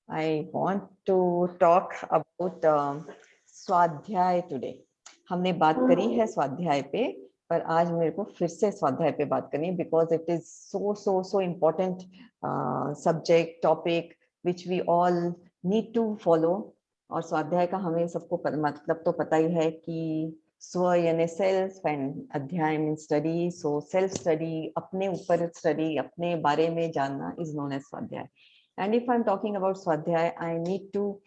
I want to talk about स्वाध्याय today. हमने बात करी है स्वाध्याय पे, पर आज मेरे को फिर से स्वाध्याय पे बात करनी है because it is so important subject topic which we all need to follow. और स्वाध्याय का हमें सबको मतलब तो पता ही है कि स्व यानी सेल्फ एंड अध्याय mean study. So self study, अपने ऊपर स्टडी, अपने बारे में जानना इज नोन एज स्वाध्याय. And if I'm talking about Swadhyay, I need to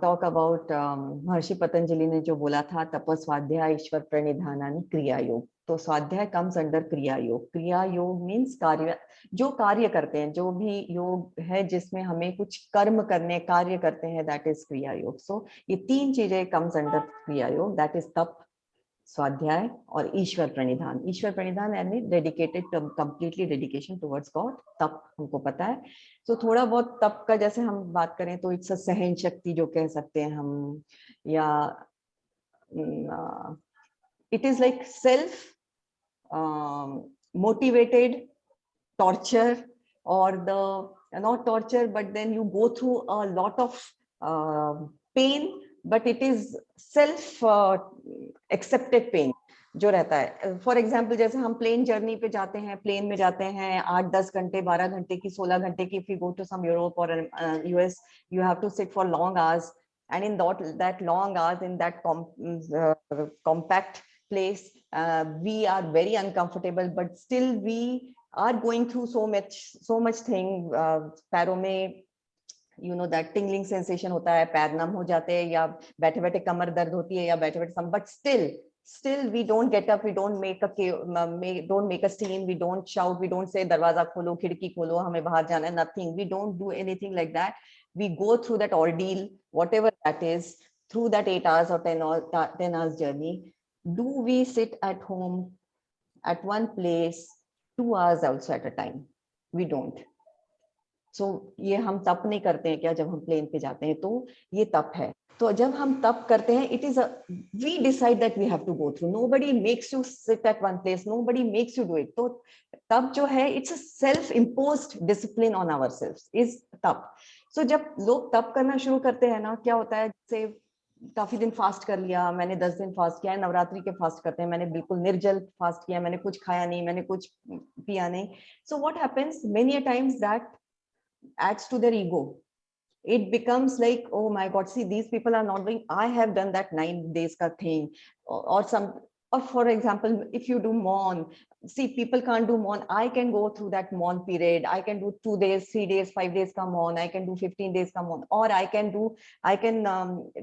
talk about महर्षि पतंजलि ने जो बोला था तप स्वाध्याय ईश्वर प्रणिधानानि क्रिया योग. तो स्वाध्याय comes under क्रिया योग. क्रिया योग means कार्य, जो कार्य करते हैं, जो भी योग है जिसमें हमें कुछ कर्म करने, कार्य करते हैं, that is क्रिया योग. So ये तीन चीजें comes under क्रिया योग, that is तप, स्वाध्याय और ईश्वर प्रणिधान. ईश्वर प्रणिधान यानी dedicated, completely dedication towards God. तप हमको पता है. तो थोड़ा बहुत तप का जैसे हम बात करें तो इट्स अ सहन शक्ति जो कह सकते हैं हम, या it is like self motivated torture, or the not torture but then you go through a lot of pain, but it is self accepted pain जो रहता है. फॉर एग्जाम्पल जैसे हम प्लेन जर्नी पे जाते हैं, प्लेन में जाते हैं 8-10 घंटे, 12 घंटे की, 16 घंटे की. If you go to some Europe और US, you have to sit for long hours, and in that long hours in that compact place, we are very uncomfortable, but still we are going through so much thing. पैरों में you know that tingling sensation होता है, पैर नम हो जाते हैं, या बैठे बैठे कमर दर्द होती है, या बैठे बैठे but still we don't get up, we don't make a scene, we don't shout, we don't say दरवाजा खोलो, खिड़की खोलो, हमें बाहर जाना है, nothing. We don't do anything like that. We go through that ordeal, whatever that is, through that 8 hours or 10 hours journey. Do we sit at home at one place 2 hours also at a time? We don't. So ये हम तप नहीं करते हैं क्या जब हम plane पे जाते हैं? तो ये तप है. तो जब हम तप करते हैं, it is a we decide that we have to go through. Nobody makes you sit at one place, nobody makes you do it. तो तप जो है, it's a self imposed discipline on ourselves is तप. So जब लोग तप करना शुरू करते हैं ना, क्या होता है, जैसे काफी दिन फास्ट कर लिया, मैंने 10 दिन फास्ट किया है, नवरात्रि के फास्ट करते हैं, मैंने बिल्कुल निर्जल फास्ट किया, मैंने कुछ खाया नहीं, मैंने कुछ पिया नहीं. So what happens many a times that adds to their ego. It becomes like, oh my god, see, these people are not doing, I have done that 9 days ka thing, or for example, if you do Maun, see, people can't do Maun, I can go through that Maun period, I can do 2 days, 3 days, 5 days ka Maun, I can do 15 days ka Maun, or I can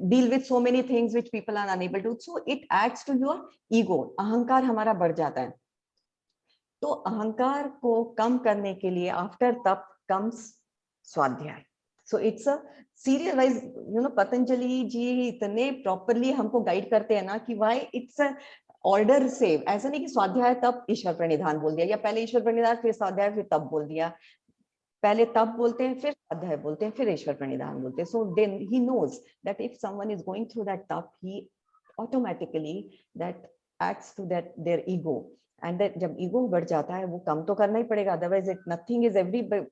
deal with so many things which people are unable to. So it adds to your ego. अहंकार हमारा बढ़ जाता है. तो अहंकार को कम करने के लिए आफ्टर तप comes स्वाध्याय. So it's a serial wise, you know, Patanjali जी इतने प्रॉपरली हमको गाइड करते हैं ना कि why it's a ऑर्डर से. ऐसा नहीं कि स्वाध्याय तप ईश्वर प्रणिधान बोल दिया, या पहले ईश्वर प्रणिधान फिर स्वाध्याय फिर तप बोल दिया. पहले तप बोलते हैं, फिर स्वाध्याय बोलते हैं, फिर ईश्वर प्रणिधान बोलते हैं. So then he knows that if someone is going through that tap, he automatically that adds to that their ego. And that जब ईगो बढ़ जाता है, वो कम तो करना ही पड़ेगा, otherwise it nothing is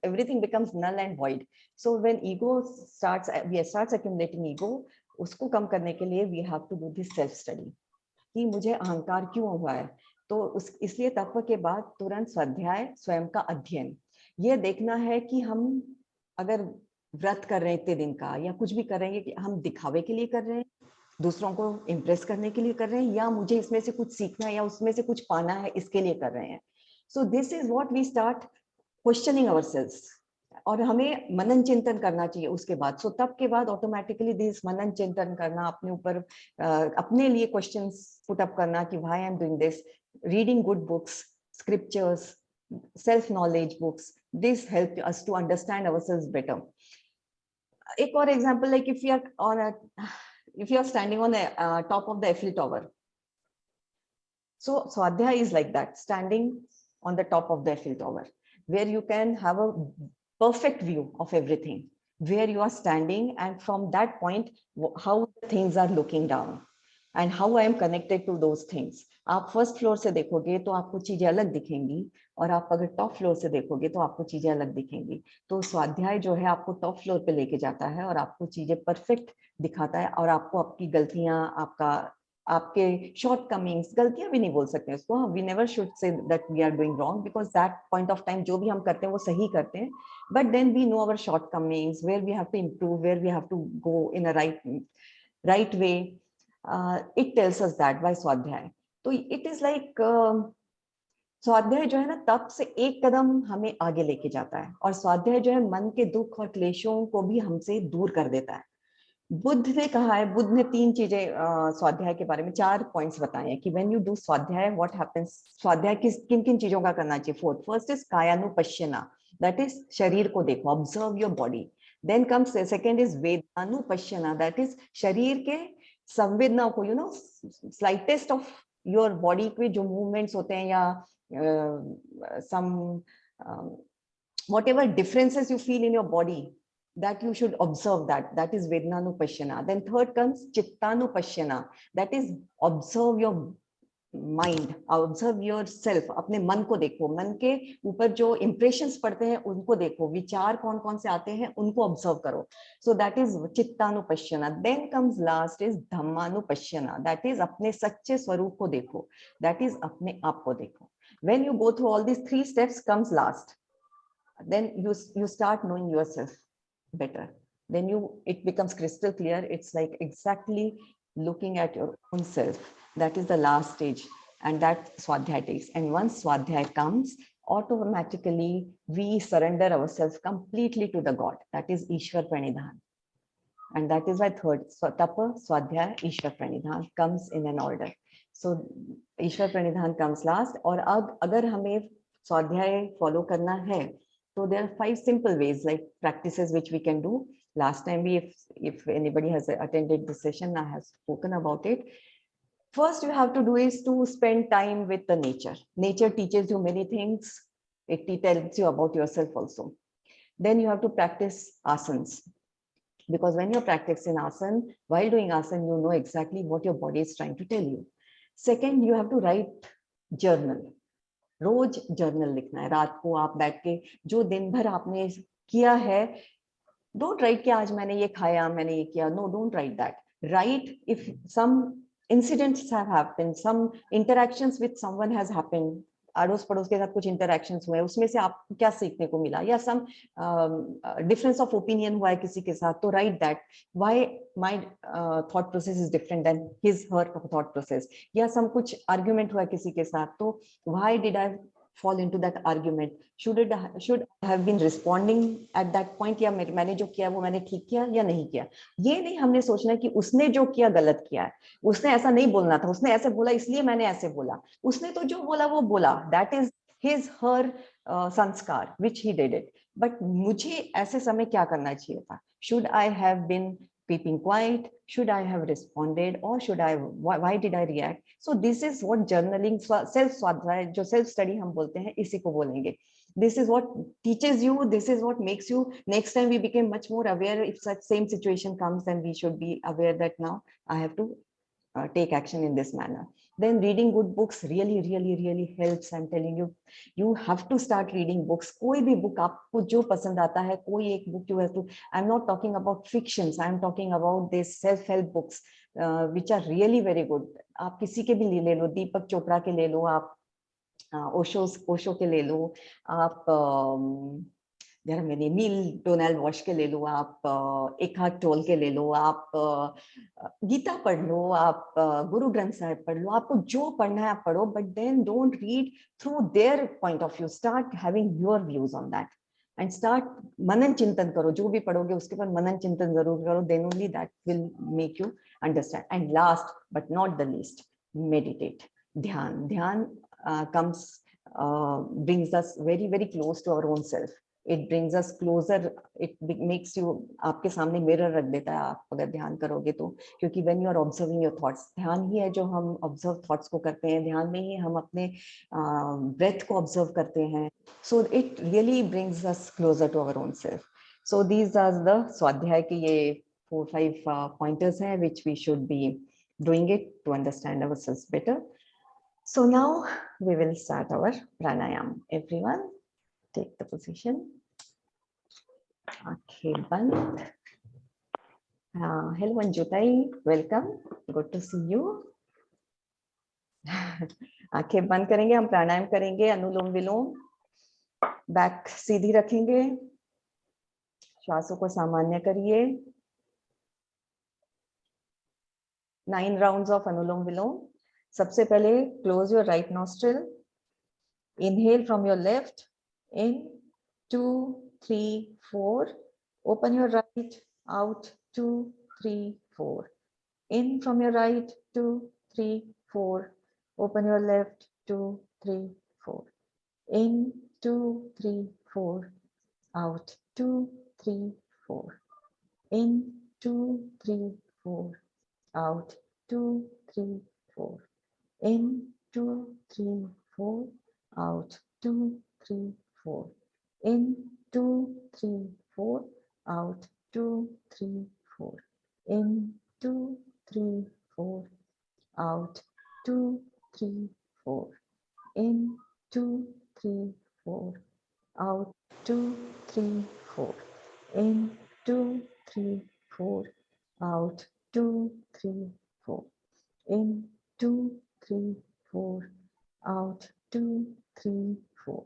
everything becomes null and void. So when ego starts accumulating ego, उसको कम करने के लिए we have to do this self study कि मुझे अहंकार क्यों हुआ है. तो इसलिए तप के बाद तुरंत स्वाध्याय, स्वयं का अध्ययन. ये देखना है कि हम अगर व्रत कर रहे हैं इतने दिन का, या कुछ भी कर रहे हैं, कि हम दिखावे के लिए कर रहे हैं, दूसरों को इम्प्रेस करने के लिए कर रहे हैं, या मुझे इसमें से कुछ सीखना है या उसमें से कुछ पाना है, इसके लिए कर रहे हैं. So this is what we start questioning ourselves. और हमें मनन चिंतन करना चाहिए उसके बाद. सो तब के बाद ऑटोमेटिकली दिस मनन चिंतन करना, अपने ऊपर अपने लिए क्वेश्चंस पुट अप करना कि why I am doing this, reading good books, scriptures, self knowledge books, this help us to understand ourselves better. एक और example, like if you are standing on the top of the Eiffel Tower. So Swadhyaya is like that, standing on the top of the Eiffel Tower, where you can have a perfect view of everything, where you are standing, and from that point, how things are looking down. And how I am connected to those things. आप first floor से देखोगे तो आपको चीजें अलग दिखेंगी, और आप अगर टॉप फ्लोर से देखोगे तो आपको चीजें अलग दिखेंगी। तो स्वाध्याय जो है आपको टॉप फ्लोर पे लेके जाता है और आपको चीजें परफेक्ट दिखाता है, और आपको आपकी गलतियां, आपके शॉर्ट कमिंग्स, गलतियां भी नहीं बोल सकते उसको, we never should say that we are doing wrong, because that point of time जो भी हम करते हैं वो सही करते हैं, but then we know our shortcomings, where we have to improve, where we have to go in a right way. It tells us that by स्वाध्याय. तो it is like स्वाध्याय जो है ना तप से एक कदम हमें आगे लेके जाता है, और स्वाध्याय जो है मन के दुख और क्लेशों को भी हमसे दूर कर देता है। बुद्ध ने कहा है, बुद्ध ने 3 चीजें स्वाध्याय के बारे में 4 पॉइंट्स बताए हैं कि व्हेन यू डू स्वाध्याय व्हाट हैपेंस। स्वाध्याय किन किन चीजों का करना चाहिए। फर्स्ट इज कायानुपश्यना, दैट इज शरीर को देखो, observe your body. Then comes second is वेदानुपश्यना, दैट इज शरीर के संवेदनाओं को, you know slightest of your body के जो मूवमेंट्स होते हैं, या सम whatever differences you feel in your body, that you should observe that is Vedananupashyana. Then third comes Chittanupashyana, that is observe your mind, observe yourself, अपने मन को देखो, मन के ऊपर जो impressions पड़ते हैं उनको देखो, विचार कौन कौन से आते हैं उनको observe करो, so that is Chittanupashyana. Then comes last is Dhammanupashyana, that is अपने सच्चे स्वरूप को देखो, that is अपने आप को देखो. When you go through all these 3 steps comes last, then you start knowing yourself better. Then it becomes crystal clear. It's like exactly looking at your own self. That is the last stage, and that Swadhyaya takes. And once Swadhyaya comes, automatically we surrender ourselves completely to the God. That is Ishwar Pranidhan. And that is why third, Tapa, Swadhyaya, Ishwar Pranidhan comes in an order. So Ishwar Pranidhan comes last. और अब अगर हमें स्वाध्याय follow करना है, so there are 5 simple ways, like practices which we can do. Last time if anybody has attended the session, I have spoken about it. First you have to do is to spend time with the nature. Nature teaches you many things. It tells you about yourself also. Then you have to practice asanas. Because when you're practicing asana, while doing asana, you know exactly what your body is trying to tell you. Second, you have to write journal. रोज journal लिखना है। रात को आप बैठ के जो दिन भर आपने किया है, डोंट राइट कि आज मैंने ये खाया, मैंने ये किया, no, don't write that. Write if some incidents have happened, some interactions with someone has happened, अड़ोस पड़ोस के साथ कुछ इंटरैक्शंस हुए, उसमें से आपको क्या सीखने को मिला, या सम डिफरेंस ऑफ ओपिनियन हुआ है किसी के साथ, तो write that, why my thought process is different than his her thought process, या सम कुछ आर्ग्यूमेंट हुआ है किसी के साथ, तो why did I fall into that argument, should I have been responding at that point, या मैंने जो किया वो मैंने ठीक किया या नहीं किया. ये नहीं हमने सोचना कि उसने जो किया गलत किया है, उसने ऐसा नहीं बोलना था, उसने ऐसे बोला इसलिए मैंने ऐसे बोला, उसने तो जो बोला वो बोला, that is his her संस्कार which he did it, but मुझे ऐसे समय क्या करना चाहिए था, should I have been keeping quiet, should I have responded, or should I, why did I react? So this is what journaling, self swadhyay, जो self study हम बोलते हैं, इसी को बोलेंगे. This is what teaches you, this is what makes you, next time we become much more aware. If such same situation comes, then we should be aware that now I have to take action in this manner. Then reading good books really helps. I'm telling you, you have to start reading books. कोई भी book आपको जो पसंद आता है, कोई एक book you have to. I'm not talking about fictions. I'm talking about these self-help books, which are really very good. आप किसी के भी ले लो, दीपक चोपड़ा के ले लो, आप ओशो के ले लो, आप नील डोनाल्ड वॉश के ले लो, आप एकार्ट टोल के ले लो, आप गीता पढ़ लो, आप गुरु ग्रंथ साहिब पढ़ लो, आपको जो पढ़ना है आप पढ़ो, but then don't read through their point of view, start having your views on that and start मनन चिंतन करो, जो भी पढ़ोगे उसके ऊपर मनन चिंतन जरूर करो, then only that will make you understand. And last but not the least, meditate. ध्यान comes brings us very close to our own self. It brings us closer. It makes you, आपके सामने मिरर रख देता है आप अगर ध्यान करोगे तो, क्योंकि when you are observing your thoughts, ध्यान ही है जो हम observe thoughts को करते हैं, ध्यान में ही हम अपने breath को observe करते हैं. So it really brings us closer to our own self. So these are the स्वाध्याय के ये 4-5 pointers हैं which we should be doing it to understand ourselves better. So now we will start our pranayam. Everyone, take the position. Aankhein band. Hello Anjutai, welcome. Good to see you. आंखें बंद करेंगे, हम प्राणायाम करेंगे, अनुलोम विलोम. Back सीधी रखेंगे, श्वासों को सामान्य करिए. 9 rounds of अनुलोम विलोम. सबसे पहले close your right nostril. Inhale from your left. In 2 3 4. Open your right. Out 2 3 4. In from your right, 2 3 4. Open your left, 2 3 4. In 2 3 4. Out 2 3 4. In 2 3 4. Out 2 3 4. In 2 3 4. Out 2 3 4. In 2 3 4. Out 2 3 4. In 2 3 4. Out 2 3 4. In 2 3 4. Out 2 3 4. In 2 3 4. Out 2 3 4. In 2 3 4. Out 2 3 4.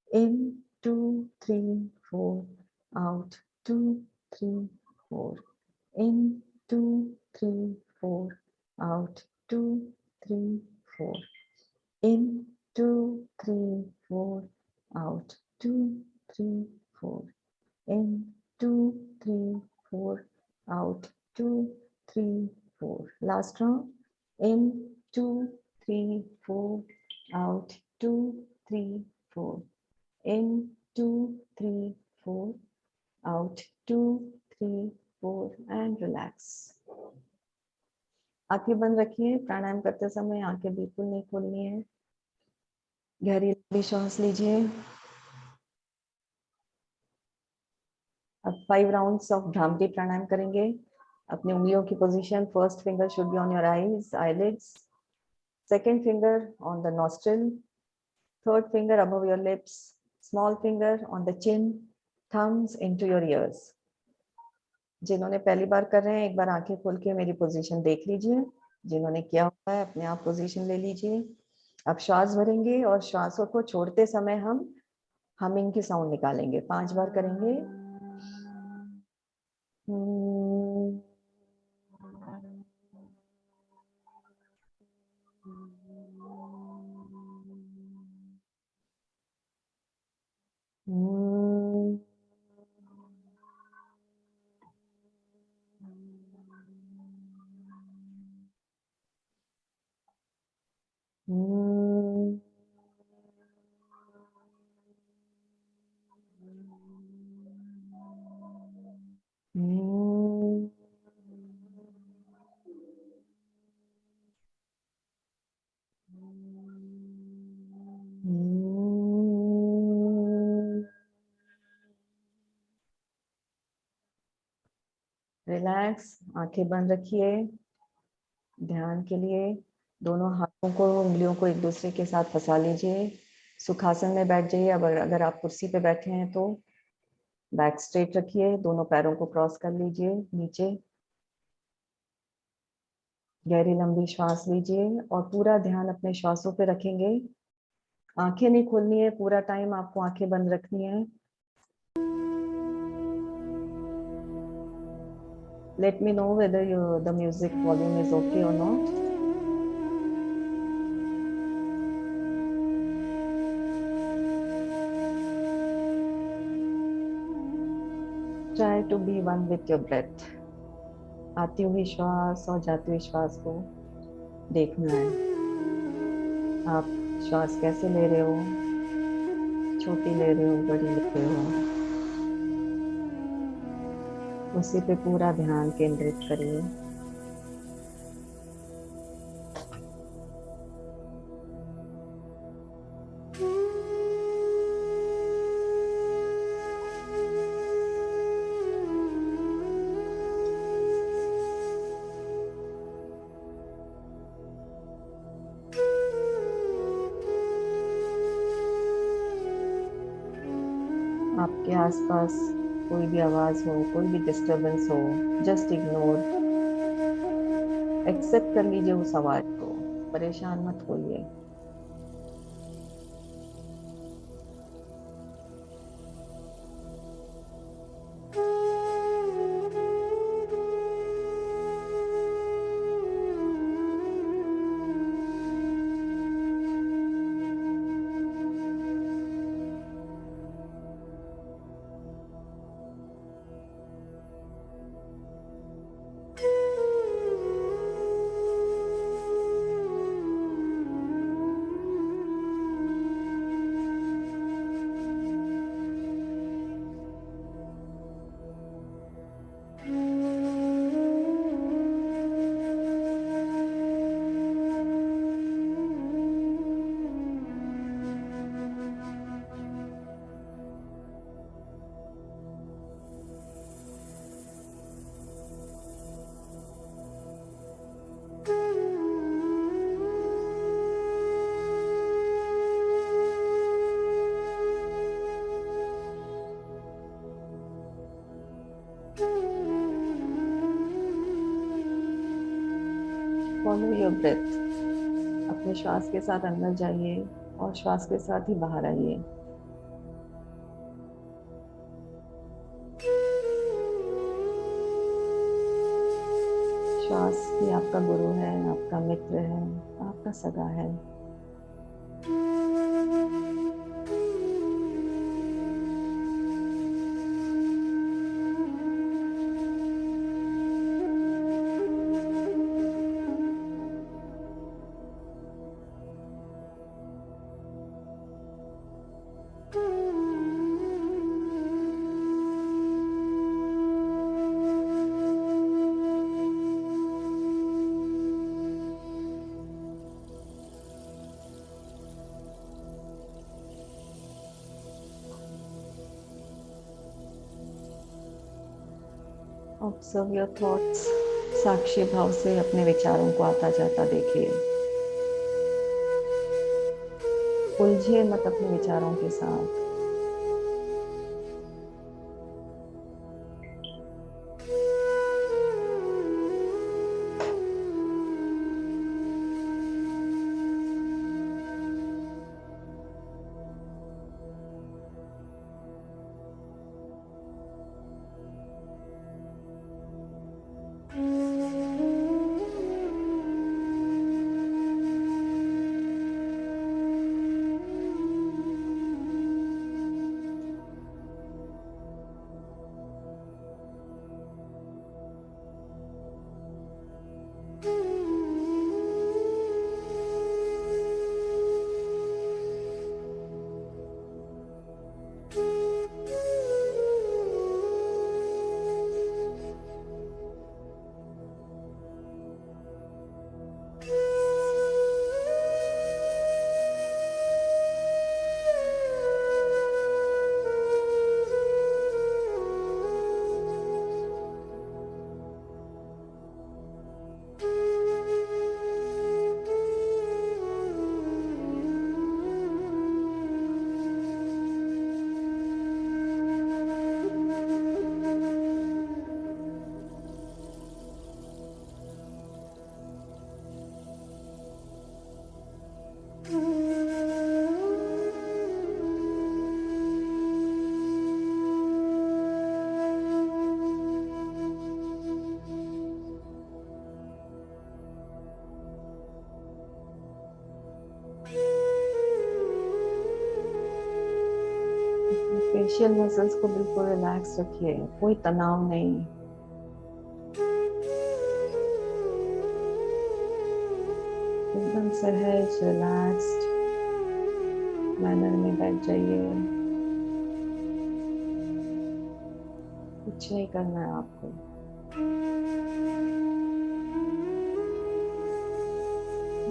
In 2 3 4. Out 2 3 4. In 2 3 4. Out 2 3 4. In 2 3 4. Out 2 3 4. In 2 3 4. Out 2 3 4. Last round. In 2 3 4. Out 2 3 4. In 2 3 4. Out 2 3 4. And relax. आंखें बंद रखिए. प्राणायाम करते समय आंखें बिल्कुल नहीं खोलनी है. गहरी लंबी सांस लीजिए. अब 5 राउंड्स ऑफ भ्रामरी प्राणायाम करेंगे. अपने उंगलियों की पोजीशन. First finger should be on your eyes, eyelids. Second finger on the nostril. Third finger above your lips. Small finger on the chin. Thumbs into your ears. जिन्होंने पहली बार कर रहे हैं, एक बार आंखें खोल के मेरी पोजीशन देख लीजिए. जिन्होंने किया हुआ है, अपने आप पोजीशन ले लीजिए. अब श्वास भरेंगे और श्वासों को छोड़ते समय हम हमिंग की साउंड निकालेंगे. 5 बार करेंगे. रिलैक्स. आंखें बंद रखिए. ध्यान के लिए दोनों हाथों को, उंगलियों को एक दूसरे के साथ फंसा लीजिए. सुखासन में बैठ जाइए. अब अगर आप कुर्सी पे बैठे हैं तो बैक स्ट्रेट रखिए. दोनों पैरों को क्रॉस कर लीजिए नीचे. गहरी लंबी श्वास लीजिए और पूरा ध्यान अपने श्वासों पे रखेंगे. आंखें नहीं खोलनी है. पूरा टाइम आपको आंखें बंद रखनी है. Let me know whether the music volume is okay or not. Try to be one with your breath. आती हुई श्वास और जाती हुई श्वास को देखना है. आप श्वास कैसे ले रहे हो? छोटी ले रहे हो, बड़ी ले रहे हो? उसी पे पूरा ध्यान केंद्रित करिए. आपके आसपास कोई भी आवाज हो, कोई भी डिस्टरबेंस हो, जस्ट इग्नोर, एक्सेप्ट कर लीजिए उस आवाज को, परेशान मत होइए। फॉलो योर ब्रेथ, अपने श्वास के साथ अंदर जाइए और श्वास के साथ ही बाहर आइए। श्वास ही आपका गुरु है, आपका मित्र है, आपका सगा है। ऑब्जर्व योर थॉट्स, साक्षी भाव से अपने विचारों को आता जाता देखिए। उलझिए मत अपने विचारों के साथ। फेशियल मसल्स को बिल्कुल रिलैक्स रखिए, कोई तनाव नहीं। एकदम सहज रिलैक्स्ड मैनर में बैठ जाइए। कुछ नहीं करना है आपको,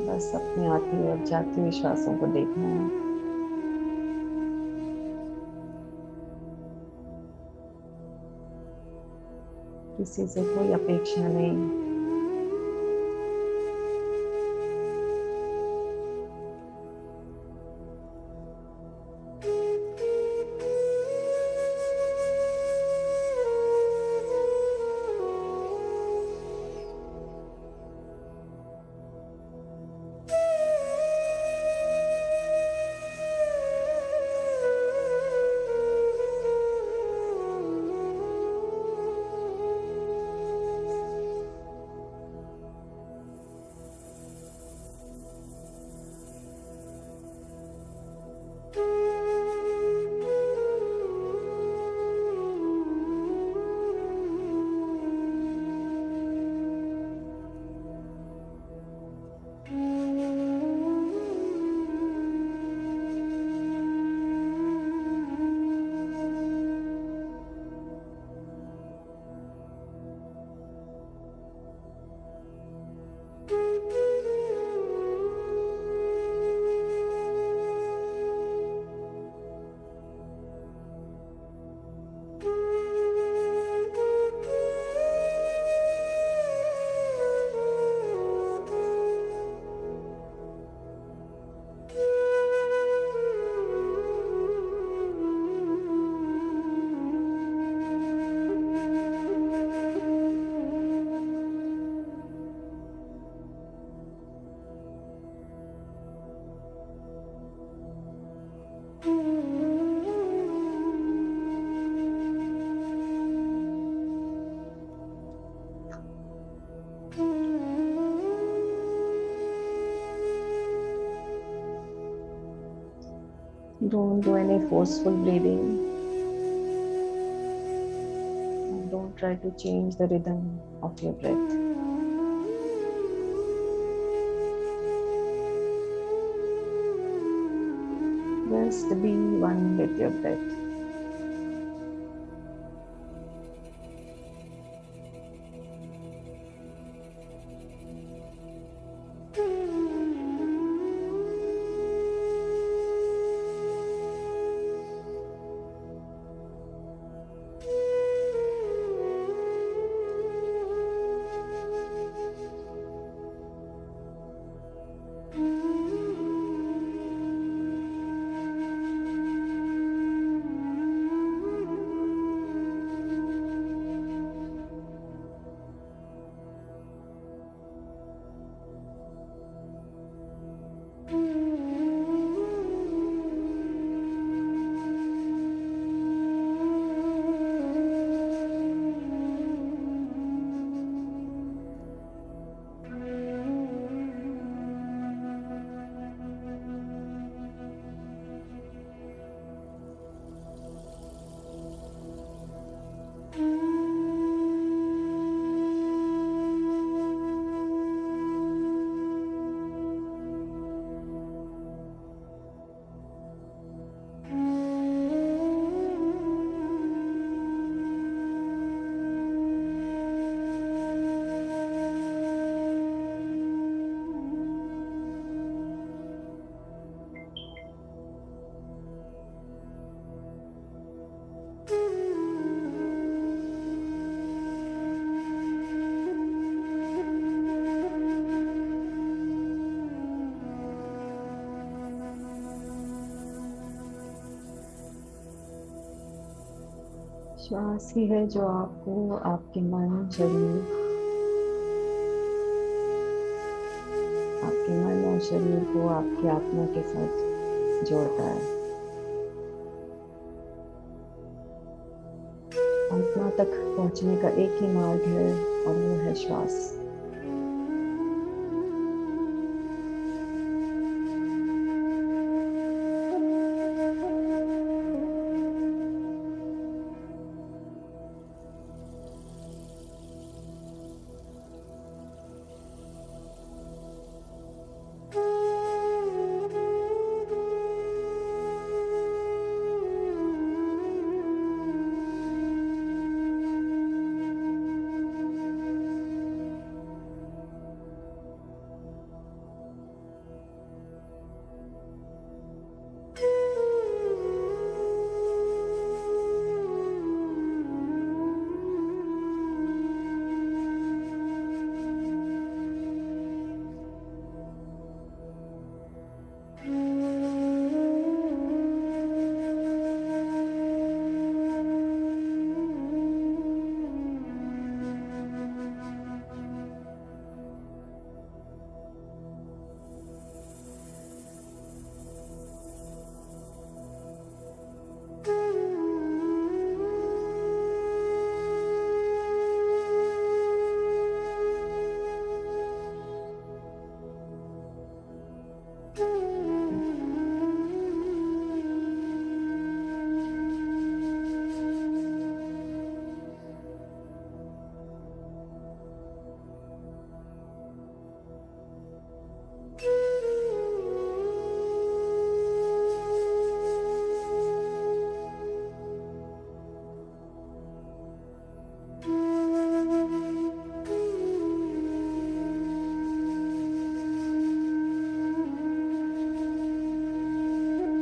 बस अपने आती और जाती हुई श्वासों को देखना है। किसी से कोई अपेक्षा नहीं। Don't do any forceful breathing. Don't try to change the rhythm of your breath. Just be one with your breath. श्वास ही है जो आपको आपके मन, शरीर, आपके मन और शरीर को आपकी आत्मा के साथ जोड़ता है। आत्मा तक पहुंचने का एक ही मार्ग है और वो है श्वास।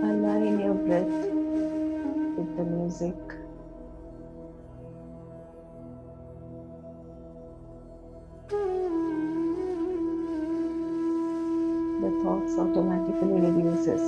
Align your breath with the music. The thoughts automatically reduces.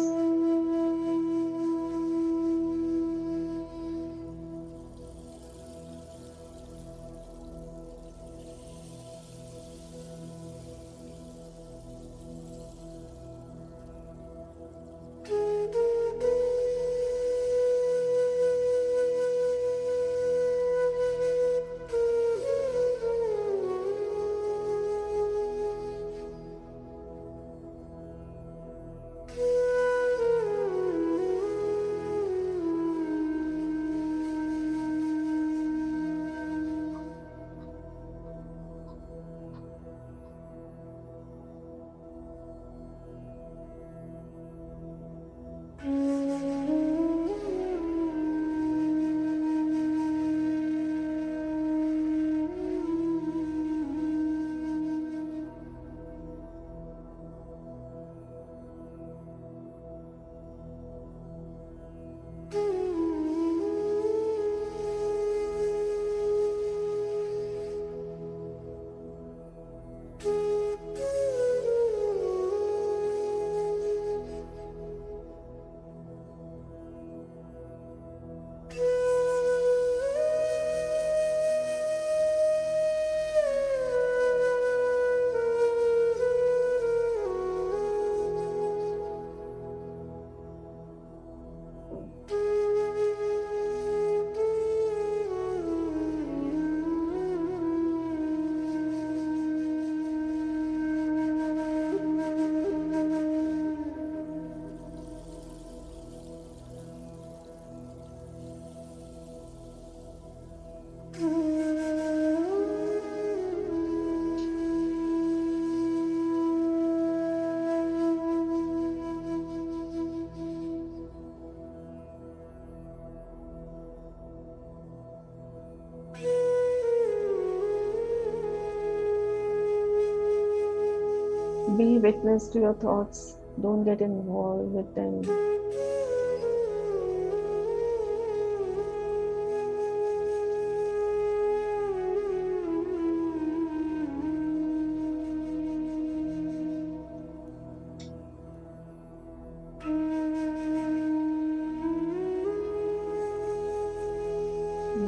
Be witness to your thoughts. Don't get involved with them.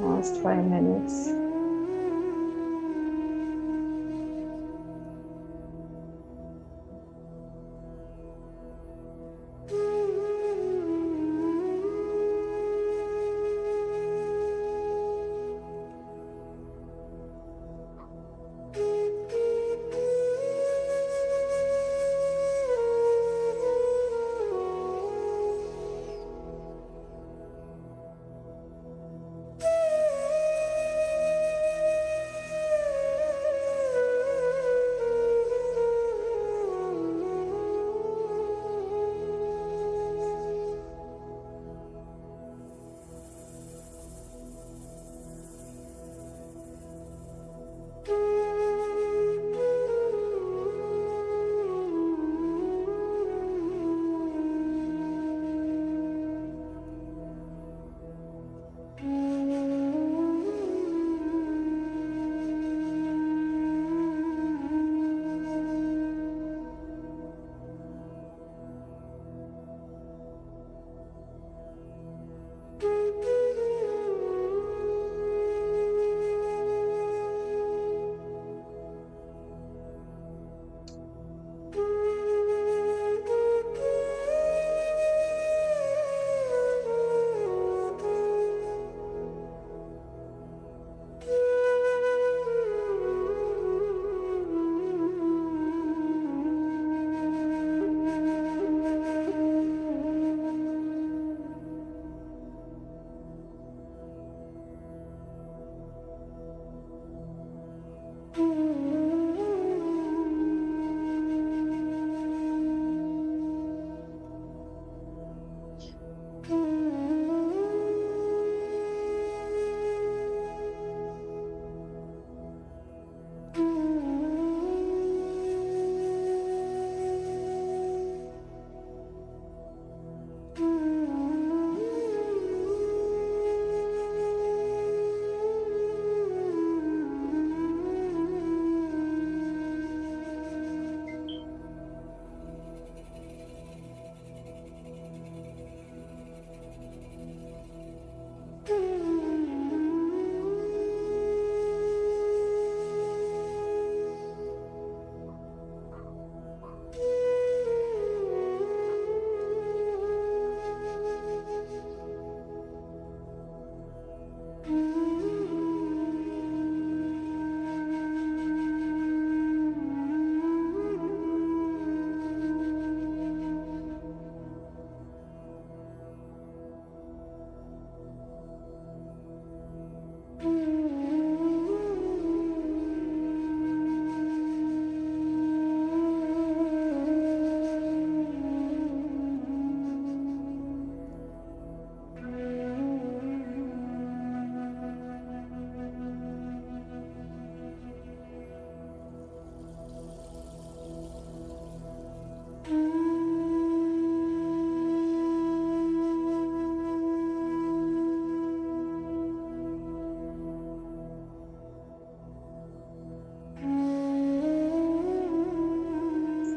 Last 5 minutes.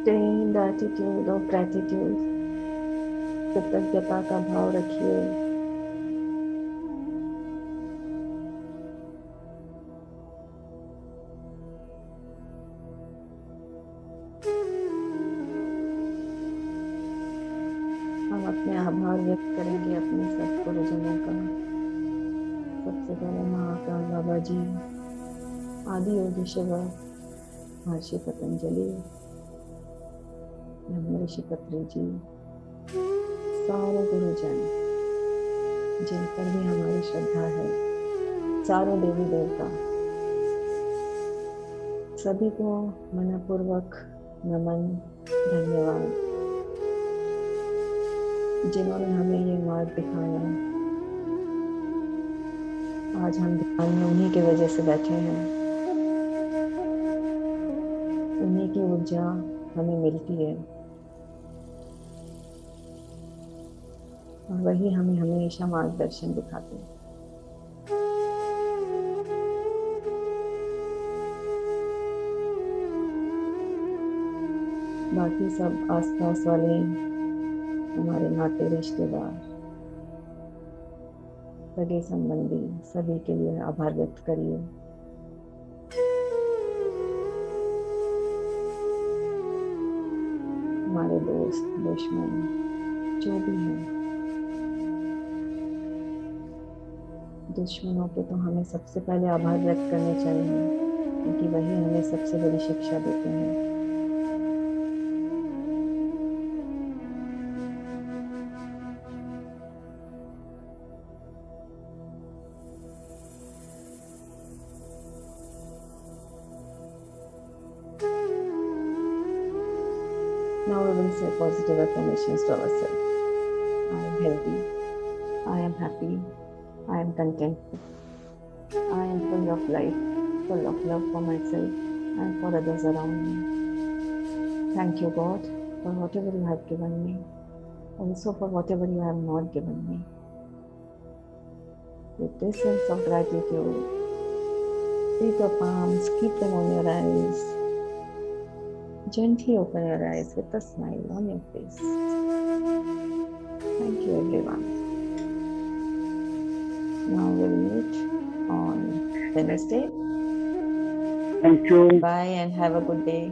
Stay in the attitude of gratitude. कृतज्ञता का भाव रखिए. हम अपने आभार व्यक्त करेंगे अपने सद्गुरुजनों का. सबसे पहले महाकाल बाबा जी, आदि योगेश्वर, महर्षि पतंजलि, ब्रह्म ऋषि पत्री जी, सारे गुरुजन जिन पर भी हमारी श्रद्धा है, सारे देवी देवता, सभी को मनपूर्वक नमन, धन्यवाद. जिन्होंने हमें ये मार्ग दिखाया. आज हम ध्यान में उन्हीं की वजह से बैठे हैं. उन्हीं की ऊर्जा, हमें मिलती है और वही हमें हमेशा मार्गदर्शन दिखाते हैं। बाकी सब आसपास वाले, हमारे नाते रिश्तेदार, सगे संबंधी, सभी के लिए आभार व्यक्त करिए। हमारे दोस्त, दुश्मन, जो भी है, दुश्मनों के तो हमें सबसे पहले आभार व्यक्त करने चाहिए, क्योंकि वही हमें सबसे बड़ी शिक्षा देते हैं। Now we will say positive affirmations to ourselves. I am healthy. I am happy. I am content. I am full of life, full of love for myself and for others around me. Thank you, God, for whatever you have given me, also for whatever you have not given me. With this sense of gratitude, take your palms, keep them on your eyes. Gently open your eyes with a smile on your face. Thank you, everyone. Now we'll meet on Wednesday. Thank you. Bye and have a good day.